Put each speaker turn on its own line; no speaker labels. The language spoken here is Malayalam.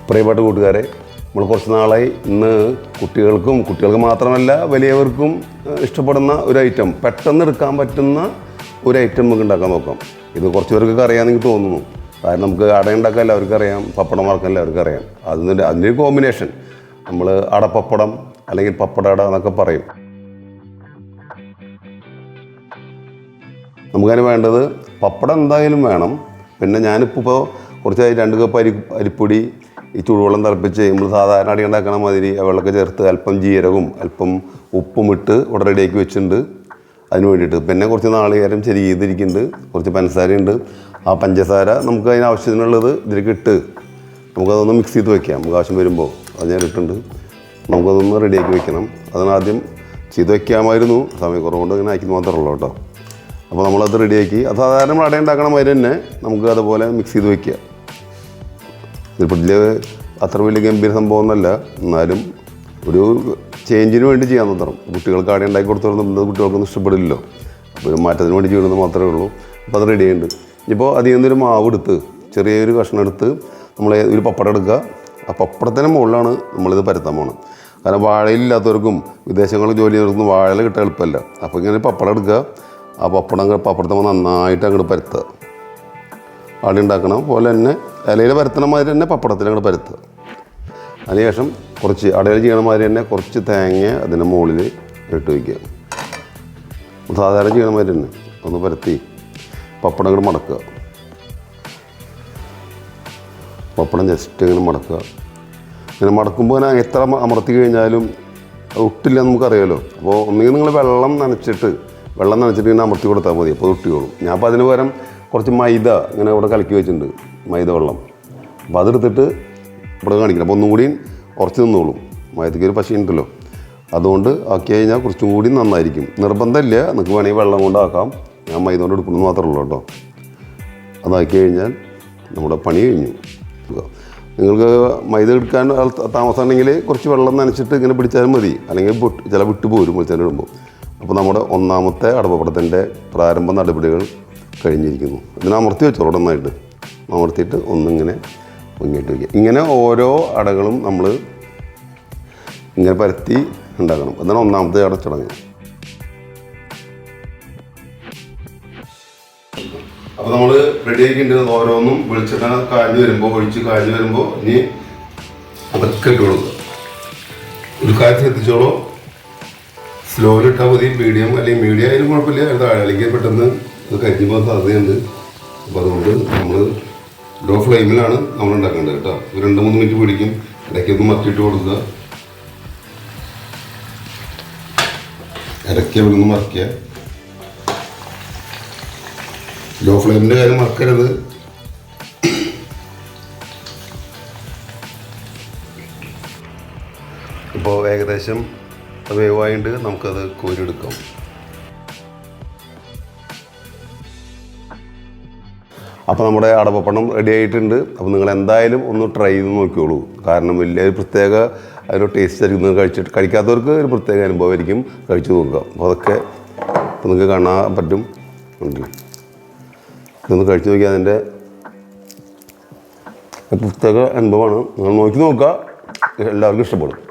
പ്രിയപ്പെട്ട കൂട്ടുകാരെ, നമ്മൾ കുറച്ച് നാളായി ഇന്ന് കുട്ടികൾക്ക് മാത്രമല്ല വലിയവർക്കും ഇഷ്ടപ്പെടുന്ന ഒരു ഐറ്റം, പെട്ടെന്ന് എടുക്കാൻ പറ്റുന്ന ഒരു ഐറ്റം നമുക്ക് ഉണ്ടാക്കാൻ നോക്കാം. ഇത് കുറച്ച് പേർക്കൊക്കെ അറിയാമെന്ന് എനിക്ക് തോന്നുന്നു. കാരണം നമുക്ക് അട ഉണ്ടാക്കാൻ എല്ലാവർക്കും അറിയാം, പപ്പടം വറക്കാൻ എല്ലാവർക്കും അറിയാം. അതിൻ്റെ ഒരു കോമ്പിനേഷൻ നമ്മൾ അടപ്പപ്പടം അല്ലെങ്കിൽ പപ്പട എന്നൊക്കെ പറയും. നമുക്കതിന് വേണ്ടത് പപ്പടം എന്തായാലും വേണം. പിന്നെ ഞാനിപ്പോൾ കുറച്ചായി 2 കപ്പ് അരിപ്പൊടി ഈ ചൂടുവെള്ളം തിളപ്പിച്ച് നമ്മൾ സാധാരണ അടി ഉണ്ടാക്കണ മാതിരി വെള്ളമൊക്കെ ചേർത്ത് അല്പം ജീരകവും അല്പം ഉപ്പും ഇട്ട് ഇവിടെ റെഡിയാക്കി വെച്ചിട്ടുണ്ട് അതിന് വേണ്ടിയിട്ട്. പിന്നെ കുറച്ച് നാളികേരം ചെരികിതിരിക്കുന്നുണ്ട്, കുറച്ച് പഞ്ചസാരയുണ്ട്. ആ പഞ്ചസാര നമുക്ക് അതിന് ആവശ്യത്തിനുള്ളത് ഇതിലേക്ക് ഇട്ട് നമുക്കതൊന്ന് മിക്സ് ചെയ്ത് വെക്കാം. നമുക്ക് ആവശ്യം വരുമ്പോൾ അത് ഞാൻ ഇട്ടുണ്ട്. നമുക്കതൊന്ന് റെഡിയാക്കി വെക്കണം. അതിനാദ്യം ചെയ്ത് വയ്ക്കാമായിരുന്നു, സമയക്കുറവുകൊണ്ട് ഇങ്ങനെ ആക്കി മാത്രമേ ഉള്ളൂ കേട്ടോ. അപ്പോൾ നമ്മളത് റെഡിയാക്കി അത് സാധാരണ നമ്മൾ അട ഉണ്ടാക്കണ മാതിരി തന്നെ നമുക്ക് അതുപോലെ മിക്സ് ചെയ്ത് വയ്ക്കുക. ഇതിപ്പോൾ അത്ര വലിയ ഗംഭീര സംഭവം ഒന്നുമല്ല, എന്നാലും ഒരു ചേഞ്ചിന് വേണ്ടി ചെയ്യാൻ തരണം. കുട്ടികൾക്ക് അട ഉണ്ടാക്കി കൊടുത്തോളുന്നത് കുട്ടികൾക്കൊന്നും ഇഷ്ടപ്പെടില്ലല്ലോ. അപ്പോൾ ഒരു മാറ്റത്തിന് വേണ്ടി ചെയ്യണമെന്ന് മാത്രമേ ഉള്ളൂ. അപ്പോൾ അത് റെഡി ആയിട്ടുണ്ട്. ഇപ്പോൾ അതിൽ നിന്നൊരു മാവ് എടുത്ത് ചെറിയൊരു കഷ്ണം എടുത്ത് നമ്മൾ ഒരു പപ്പടം എടുക്കുക. ആ പപ്പടത്തിൻ്റെ മുകളിലാണ് നമ്മളിത് പരത്താൻ പോകണം. കാരണം വാഴയില്ലാത്തവർക്കും വിദേശങ്ങളിൽ ജോലി ചെയ്യുന്നവർക്കും വാഴ കിട്ടാൻ എളുപ്പമല്ല. അപ്പോൾ ഇങ്ങനെ പപ്പടം എടുക്കുക. ആ പപ്പടത്തെ നന്നായിട്ട് അങ്ങോട്ട് പരത്തുക. അട ഉണ്ടാക്കണം പോലെ തന്നെ ഇലയിൽ പരത്തണ മാതിരി തന്നെ പപ്പടത്തിൽ അങ്ങോട്ട് പരത്തുക. അതിനുശേഷം കുറച്ച് അടയിൽ ചെയ്യണ മാതിരി തന്നെ കുറച്ച് തേങ്ങ അതിൻ്റെ മുകളിൽ ഇട്ട് വയ്ക്കുക. സാധാരണ ചെയ്യണ മാതിരി തന്നെ ഒന്ന് പരത്തി പപ്പടം അങ്ങോട്ട് മടക്കുക. പപ്പടം ജസ്റ്റ് ഇങ്ങനെ മടക്കുക. ഇങ്ങനെ മടക്കുമ്പോൾ ഞാൻ എത്ര അമർത്തി കഴിഞ്ഞാലും ഒട്ടില്ല നമുക്കറിയാമല്ലോ. അപ്പോൾ ഒന്നുകിൽ നിങ്ങൾ വെള്ളം നനച്ചിട്ട് ഇങ്ങനെ അമർത്തി കൊടുത്താൽ മതി, അപ്പോൾ ഒട്ടിക്കോളും. ഞാൻ അപ്പോൾ അതിന് പകരം കുറച്ച് മൈദ ഇങ്ങനെ ഇവിടെ കലക്കി വെച്ചിട്ടുണ്ട്, മൈദ വെള്ളം. അപ്പോൾ അതെടുത്തിട്ട് ഇവിടെ കാണിക്കണം. അപ്പോൾ ഒന്നും കൂടി ഉറച്ച് നിന്നോളും. മൈദയ്ക്ക് ഒരു പശ ഉണ്ടല്ലോ, അതുകൊണ്ട് ആക്കി കഴിഞ്ഞാൽ കുറച്ചും കൂടി നന്നായിരിക്കും. നിർബന്ധമില്ല, നിങ്ങൾക്ക് വേണമെങ്കിൽ വെള്ളം കൊണ്ടാക്കാം. ഞാൻ മൈദ കൊണ്ട് എടുക്കണമെന്ന് മാത്രമേ ഉള്ളൂ കേട്ടോ. അതാക്കി കഴിഞ്ഞാൽ നമ്മുടെ പണി കഴിഞ്ഞു. നിങ്ങൾക്ക് മൈദ എടുക്കാൻ താമസമാണെങ്കിൽ കുറച്ച് വെള്ളം നനച്ചിട്ട് ഇങ്ങനെ പിടിച്ചാലും മതി, അല്ലെങ്കിൽ ചില വിട്ടു പോരും വെളിച്ചെണ്ണ ഇടുമ്പോൾ. അപ്പോൾ നമ്മുടെ ഒന്നാമത്തെ അടപ്പപ്പടത്തിൻ്റെ പ്രാരംഭ നടപടികൾ കഴിഞ്ഞിരിക്കുന്നു. ഇതിനെ അമർത്തി വെച്ചോളൂ, നന്നായിട്ട് അമർത്തിയിട്ട് ഒന്നിങ്ങനെ പൊങ്ങിയിട്ട് വയ്ക്കുക. ഇങ്ങനെ ഓരോ അടകളും നമ്മൾ ഇങ്ങനെ പരത്തി ഉണ്ടാക്കണം. അതാണ് ഒന്നാമത്തെ അടച്ചടങ്ങ്. അപ്പോൾ നമ്മൾ റെഡി ആക്കിയിട്ടുണ്ട്. ഓരോന്നും വെളിച്ചെണ്ണ ഒഴിച്ച് കാഞ്ഞ് വരുമ്പോൾ ഇനി അതൊക്കെ ഇട്ട് കൊടുക്കുക. ഒരു കാര്യത്തിൽ എത്തിച്ചോളൂ, സ്ലോയിലിട്ടാൽ മതി. മീഡിയം അല്ലെങ്കിൽ മീഡിയം ആയാലും കുഴപ്പമില്ല, അല്ലെങ്കിൽ പെട്ടെന്ന് അത് കരിഞ്ഞു പോകാൻ സാധ്യതയുണ്ട്. അപ്പോൾ അതുകൊണ്ട് നമ്മൾ ലോ ഫ്ലെയിമിലാണ് നമ്മൾ ഉണ്ടാക്കേണ്ടത് കേട്ടോ. 2-3 മിനിറ്റ് പിടിക്കും. ഇടയ്ക്കൊന്ന് മറിച്ചിട്ട് കൊടുക്കുക. ഇടയ്ക്ക് അവിടെ നിന്ന് മറിക്കുക. ലോ ഫ്ലെയിമിൻ്റെ കാര്യം മറക്കരുത്. ഇപ്പോൾ ഏകദേശം വേവായിട്ട് നമുക്കത് കോരിയെടുക്കാം. അപ്പോൾ നമ്മുടെ അടപ്പപ്പടം റെഡി ആയിട്ടുണ്ട്. അപ്പോൾ നിങ്ങൾ എന്തായാലും ഒന്ന് ട്രൈ ചെയ്ത് നോക്കിയോളൂ. കാരണം വലിയൊരു പ്രത്യേക ഒരു ടേസ്റ്റ് ആയിരിക്കും. കഴിക്കാത്തവർക്ക് ഒരു പ്രത്യേക അനുഭവമായിരിക്കും. കഴിച്ചു നോക്കുക. അപ്പോൾ അതൊക്കെ ഇപ്പോൾ നിങ്ങൾക്ക് കാണാൻ പറ്റും. ഇതൊന്ന് കഴിച്ചു നോക്കിയാൽ അതിൻ്റെ പ്രത്യേക അനുഭവമാണ്. നിങ്ങൾ നോക്കി നോക്കുക, എല്ലാവർക്കും ഇഷ്ടപ്പെടും.